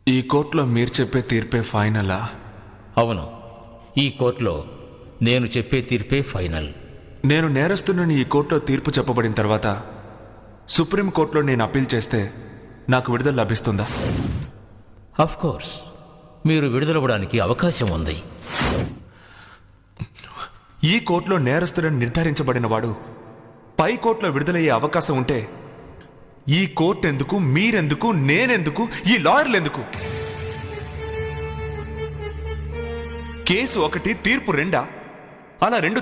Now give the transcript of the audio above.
ఈ కోర్టులో మీరు చెప్పే తీర్పే ఫైనలా? అవును, ఈ కోర్టులో నేను చెప్పే తీర్పే ఫైనల్. నేను నేరస్తునని ఈ కోర్టులో తీర్పు చెప్పబడిన తర్వాత సుప్రీంకోర్టులో నేను అప్పీల్ చేస్తే నాకు విడుదల లభిస్తుందా? అఫ్ కోర్స్, మీరు విడుదలవ్వడానికి అవకాశం ఉంది. ఈ కోర్టులో నేరస్తుడని నిర్ధారించబడిన వాడు పై కోర్టులో విడుదలయ్యే అవకాశం ఉంటే ఈ కోర్టు ఎందుకు, మీరెందుకు, నేనెందుకు, ఈ లాయర్లు ఎందుకు? కేసు ఒకటి, తీర్పు రెండా? అలా రెండు